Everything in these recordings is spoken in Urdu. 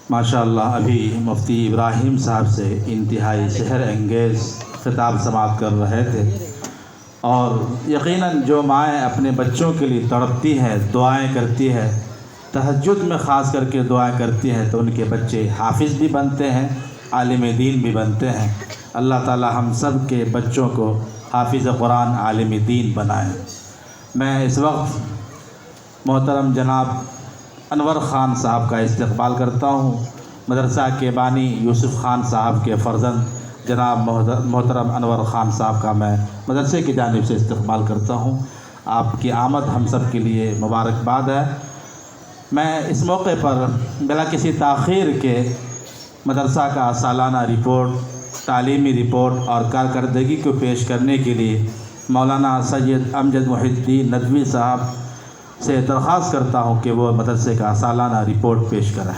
ماشاءاللہ ابھی مفتی ابراہیم صاحب سے انتہائی سحر انگیز خطاب سماعت کر رہے تھے، اور یقیناً جو مائیں اپنے بچوں کے لیے تڑپتی ہیں، دعائیں کرتی ہے، تہجد میں خاص کر کے دعائیں کرتی ہیں، تو ان کے بچے حافظ بھی بنتے ہیں، عالم دین بھی بنتے ہیں۔ اللہ تعالی ہم سب کے بچوں کو حافظ قرآن، عالم دین بنائیں۔ میں اس وقت محترم جناب انور خان صاحب کا استقبال کرتا ہوں۔ مدرسہ کے بانی یوسف خان صاحب کے فرزند جناب محترم انور خان صاحب کا میں مدرسے کی جانب سے استقبال کرتا ہوں۔ آپ کی آمد ہم سب کے لیے مبارکباد ہے۔ میں اس موقع پر بلا کسی تاخیر کے مدرسہ کا سالانہ رپورٹ، تعلیمی رپورٹ اور کارکردگی کو پیش کرنے کے لیے مولانا سید امجد محی الدین ندوی صاحب سے درخواست کرتا ہوں کہ وہ مدرسے کا سالانہ رپورٹ پیش کریں۔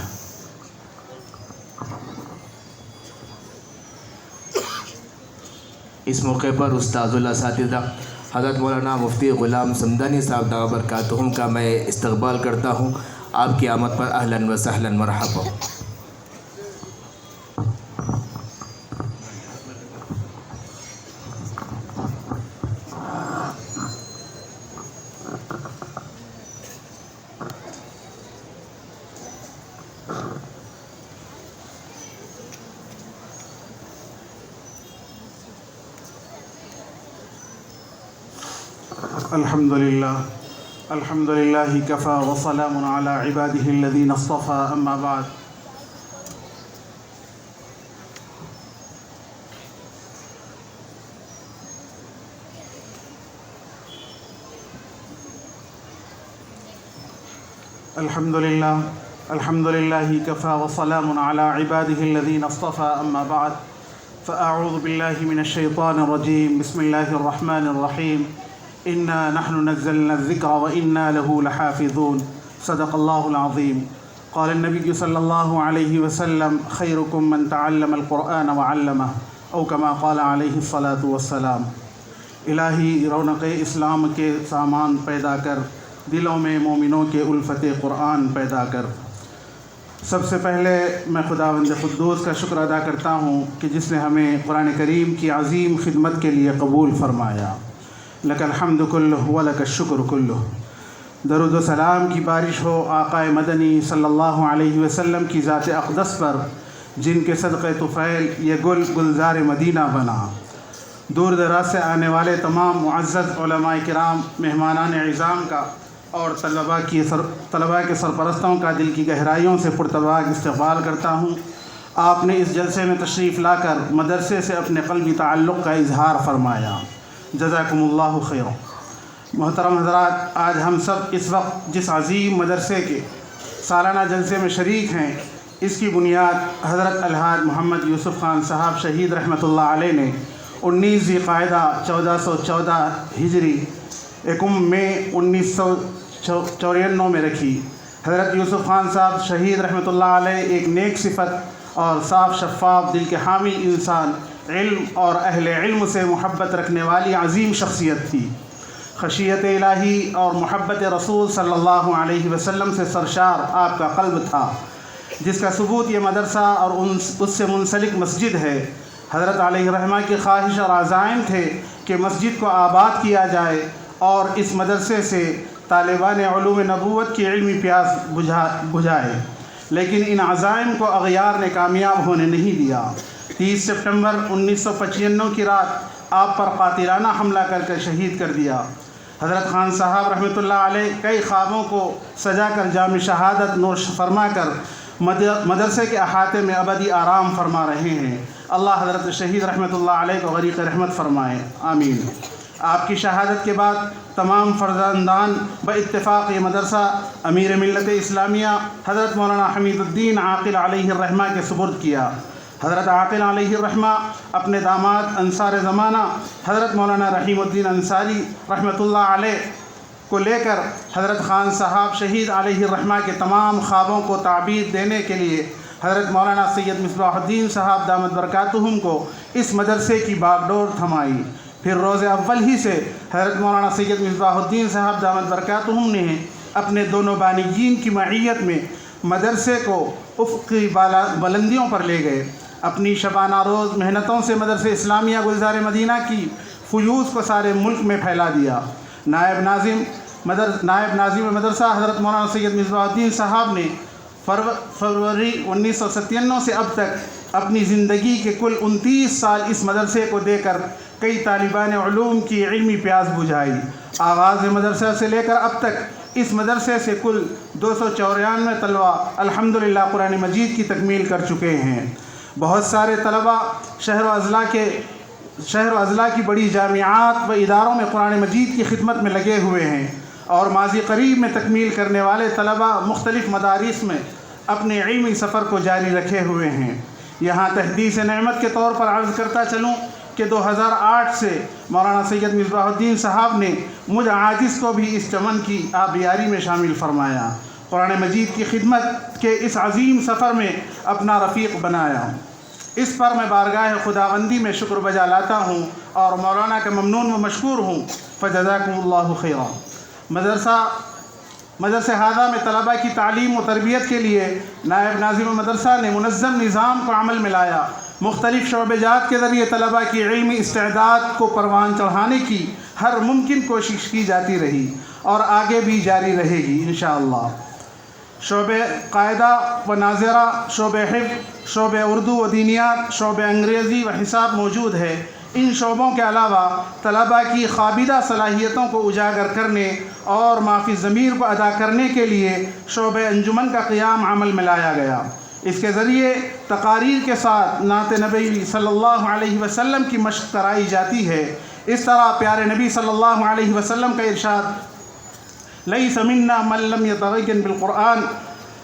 اس موقع پر استاذ الاساتذہ حضرت مولانا مفتی غلام سمدانی صاحب دعوت برکاتہم کا میں استقبال کرتا ہوں۔ آپ کی آمد پر اہلاً و سہلاً مرحبا۔ الحمد لله كفى وسلام على عباده الذين اصطفى أما بعد الحمد لله كفى وسلام على عباده الذين اصطفى أما بعد فأعوذ بالله من الشيطان الرجيم بسم الله الرحمن الرحيم إنا نحن نزلنا الذكر وإنا له لحافظون صدق الله العظيم قال النبي صلى الله عليه وسلم خيركم من تعلم القرآن وعلمه أو كما قال عليه الصلاة والسلام۔ الہی رونق اسلام کے سامان پیدا کر، دلوں میں مومنوں کے الفت قرآن پیدا کر۔ سب سے پہلے میں خداوند قدوس کا شکر ادا کرتا ہوں کہ جس نے ہمیں قرآن کریم کی عظیم خدمت کے لیے قبول فرمایا۔ لک الحمد کلہ ولک الشکر کلہ۔ درود و سلام کی بارش ہو آقا مدنی صلی اللہ علیہ وسلم کی ذات اقدس پر، جن کے صدقے طفیل یہ گل گلزار مدینہ بنا۔ دور دراز سے آنے والے تمام معزز علماء کرام، مہمانان اعظام کا اور طلباء کے سرپرستوں کا دل کی گہرائیوں سے پرتپاک استقبال کرتا ہوں۔ آپ نے اس جلسے میں تشریف لا کر مدرسے سے اپنے قلبی تعلق کا اظہار فرمایا، جزاکم اللہ خیر۔ محترم حضرات، آج ہم سب اس وقت جس عظیم مدرسے کے سالانہ جلسے میں شریک ہیں، اس کی بنیاد حضرت الحاج محمد یوسف خان صاحب شہید رحمۃ اللہ علیہ نے 19 ذی القعدہ 1414 ہجری 1 مئی 1994 میں رکھی۔ حضرت یوسف خان صاحب شہید رحمۃ اللہ علیہ ایک نیک صفت اور صاف شفاف دل کے حامی انسان، علم اور اہل علم سے محبت رکھنے والی عظیم شخصیت تھی۔ خشیت الہی اور محبت رسول صلی اللہ علیہ وسلم سے سرشار آپ کا قلب تھا، جس کا ثبوت یہ مدرسہ اور اس سے منسلک مسجد ہے۔ حضرت علیہ الرحمہ کی خواہش اور عزائم تھے کہ مسجد کو آباد کیا جائے اور اس مدرسے سے طالبان علوم نبوت کی علمی پیاس بجھائے، لیکن ان عزائم کو اغیار نے کامیاب ہونے نہیں دیا۔ 30 سپٹمبر 1995 کی رات آپ پر قاتلانہ حملہ کر شہید کر دیا۔ حضرت خان صاحب رحمۃ اللہ علیہ کئی خوابوں کو سجا کر جام شہادت نوش فرما کر مدرسے کے احاطے میں ابدی آرام فرما رہے ہیں۔ اللہ حضرت شہید رحمۃ اللہ علیہ کو غریق رحمت فرمائے، آمین۔ آپ کی شہادت کے بعد تمام فرزندان باتفاق یہ مدرسہ امیر ملت اسلامیہ حضرت مولانا حمید الدین عاقل علیہ الرحمہ کے سپرد کیا۔ حضرت عاقل علیہ الرحمہ اپنے داماد انصار زمانہ حضرت مولانا رحیم الدین انصاری رحمۃ اللہ علیہ کو لے کر حضرت خان صاحب شہید علیہ الرحمہ کے تمام خوابوں کو تعبیر دینے کے لیے حضرت مولانا سید مصباح الدین صاحب دامت برکاتہم کو اس مدرسے کی باغ ڈور تھمائی۔ پھر روز اول ہی سے حضرت مولانا سید مصباح الدین صاحب دامت برکاتہم نے اپنے دونوں بانیین کی معیت میں مدرسے کو افقی بلندیوں پر لے گئے۔ اپنی شبانہ روز محنتوں سے مدرسہ اسلامیہ گلزار مدینہ کی فیوز کو سارے ملک میں پھیلا دیا۔ نائب ناظم مدرسہ حضرت مولانا سید مصباح الدین صاحب نے فروری 1997 سے اب تک اپنی زندگی کے کل 29 سال اس مدرسے کو دے کر کئی طالبان علوم کی علمی پیاس بجھائی۔ آغاز مدرسہ سے لے کر اب تک اس مدرسے سے کل 294 طلبہ الحمدللہ قرآن مجید کی تکمیل کر چکے ہیں۔ بہت سارے طلبہ شہر و اضلاع کی بڑی جامعات و اداروں میں قرآن مجید کی خدمت میں لگے ہوئے ہیں، اور ماضی قریب میں تکمیل کرنے والے طلبہ مختلف مدارس میں اپنے علمی سفر کو جاری رکھے ہوئے ہیں۔ یہاں تحدیث نعمت کے طور پر عرض کرتا چلوں کہ 2008 سے مولانا سید مصباح الدین صاحب نے مجھ عاجز کو بھی اس چمن کی آبیاری میں شامل فرمایا، قرآن مجید کی خدمت کے اس عظیم سفر میں اپنا رفیق بنایا۔ اس پر میں بارگاہ خداوندی میں شکر بجا لاتا ہوں اور مولانا کا ممنون و مشکور ہوں۔ فجزاکم اللہ خیرا۔ مدرسہ ہادہ میں طلبہ کی تعلیم و تربیت کے لیے نائب ناظم مدرسہ نے منظم نظام کو عمل میں لایا۔ مختلف شعبہ جات کے ذریعے طلبہ کی علمی استعداد کو پروان چڑھانے کی ہر ممکن کوشش کی جاتی رہی اور آگے بھی جاری رہے گی انشاءاللہ۔ شعبہ قاعدہ و ناظرہ، شعبہ حفظ، شعبہ اردو و دینیات، شعبہ انگریزی و حساب موجود ہے۔ ان شعبوں کے علاوہ طلبہ کی قابلہ صلاحیتوں کو اجاگر کرنے اور معافی ضمیر کو ادا کرنے کے لیے شعبہ انجمن کا قیام عمل میں لایا گیا۔ اس کے ذریعے تقاریر کے ساتھ نعت نبی صلی اللہ علیہ وسلم کی مشق کرائی جاتی ہے۔ اس طرح پیارے نبی صلی اللہ علیہ وسلم کا ارشاد لیس منا من لم یتغین بالقرآن،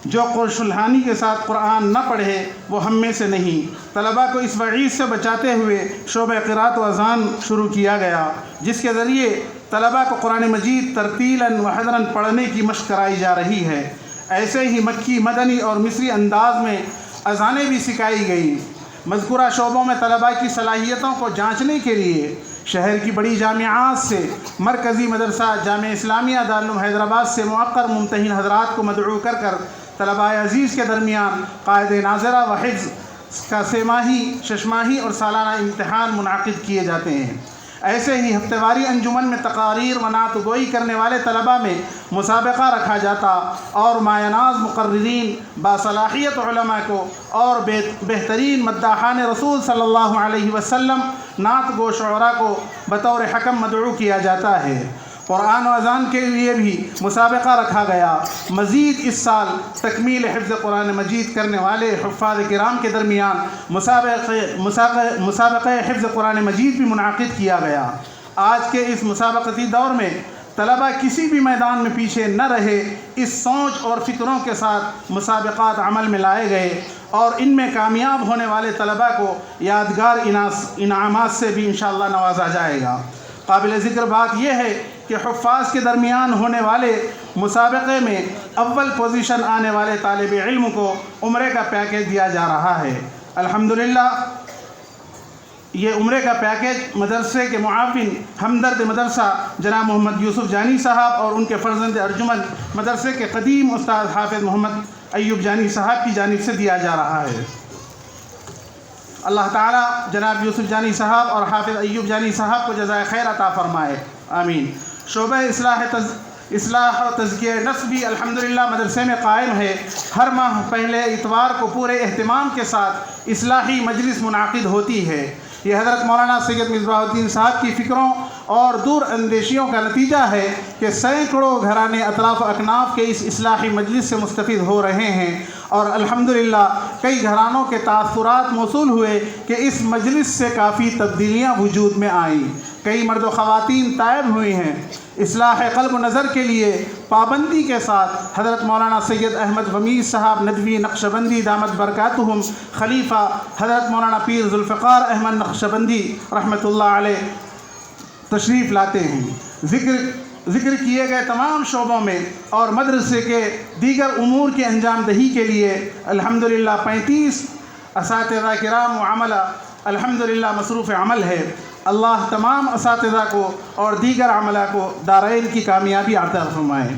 جو قرشلحانی کے ساتھ قرآن نہ پڑھے وہ ہم میں سے نہیں۔ طلبہ کو اس وعید سے بچاتے ہوئے شعبہ قرات و اذان شروع کیا گیا، جس کے ذریعے طلبہ کو قرآن مجید ترتیلاً و حضراً پڑھنے کی مشق کرائی جا رہی ہے۔ ایسے ہی مکی، مدنی اور مصری انداز میں اذانیں بھی سکھائی گئیں۔ مذکورہ شعبوں میں طلبہ کی صلاحیتوں کو جانچنے کے لیے شہر کی بڑی جامعات سے مرکزی مدرسہ جامعہ اسلامیہ دارالعلوم حیدرآباد سے مؤقر ممتحن حضرات کو مدعو کر طلبہ عزیز کے درمیان قاعدہ ناظرہ و حفظ کا سہ-ماہی، شش-ماہی اور سالانہ امتحان منعقد کیے جاتے ہیں۔ ایسے ہی ہفتہ واری انجمن میں تقاریر و نعت گوئی کرنے والے طلبہ میں مسابقہ رکھا جاتا اور مایہ ناز مقررین، باصلاحیت علماء کو اور بہترین مداحان رسول صلی اللہ علیہ وسلم نعت گو شعراء کو بطور حکم مدعو کیا جاتا ہے۔ قرآن و اذان کے لیے بھی مسابقہ رکھا گیا۔ مزید اس سال تکمیل حفظ قرآن مجید کرنے والے حفاظ کرام کے درمیان مسابقہ حفظ قرآن مجید بھی منعقد کیا گیا۔ آج کے اس مسابقتی دور میں طلبہ کسی بھی میدان میں پیچھے نہ رہے، اس سوچ اور فکروں کے ساتھ مسابقات عمل میں لائے گئے اور ان میں کامیاب ہونے والے طلبہ کو یادگار انعامات سے بھی انشاءاللہ نوازا جائے گا۔ قابل ذکر بات یہ ہے کہ حفاظ کے درمیان ہونے والے مسابقے میں اول پوزیشن آنے والے طالب علم کو عمرے کا پیکیج دیا جا رہا ہے۔ الحمدللہ یہ عمرے کا پیکیج مدرسے کے معاون ہمدرد مدرسہ جناب محمد یوسف جانی صاحب اور ان کے فرزند ارجمن مدرسے کے قدیم استاد حافظ محمد ایوب جانی صاحب کی جانب سے دیا جا رہا ہے۔ اللہ تعالیٰ جناب یوسف جانی صاحب اور حافظ ایوب جانی صاحب کو جزائے خیر عطا فرمائے، آمین۔ شعبہ اصلاح و تزکیہ نفس بھی الحمدللہ مدرسے میں قائم ہے۔ ہر ماہ پہلے اتوار کو پورے اہتمام کے ساتھ اصلاحی مجلس منعقد ہوتی ہے۔ یہ حضرت مولانا سید مصباح الدین صاحب کی فکروں اور دور اندیشیوں کا نتیجہ ہے کہ سینکڑوں گھرانے اطراف و اکناف کے اس اصلاحی مجلس سے مستفید ہو رہے ہیں، اور الحمدللہ کئی گھرانوں کے تاثرات موصول ہوئے کہ اس مجلس سے کافی تبدیلیاں وجود میں آئیں۔ کئی مرد و خواتین تائب ہوئی ہیں۔ اصلاح قلب و نظر کے لیے پابندی کے ساتھ حضرت مولانا سید احمد ومیز صاحب ندوی نقشبندی دامت برکاتہم خلیفہ حضرت مولانا پیر ذوالفقار احمد نقشبندی رحمۃ اللہ علیہ تشریف لاتے ہیں۔ ذکر کیے گئے تمام شعبوں میں اور مدرسے کے دیگر امور کی انجام دہی کے لیے الحمدللہ 35 اساتذہ کرام و عملہ الحمدللہ مصروف عمل ہے۔ اللہ تمام اساتذہ کو اور دیگر عملہ کو دارین کی کامیابی عطا فرمائے۔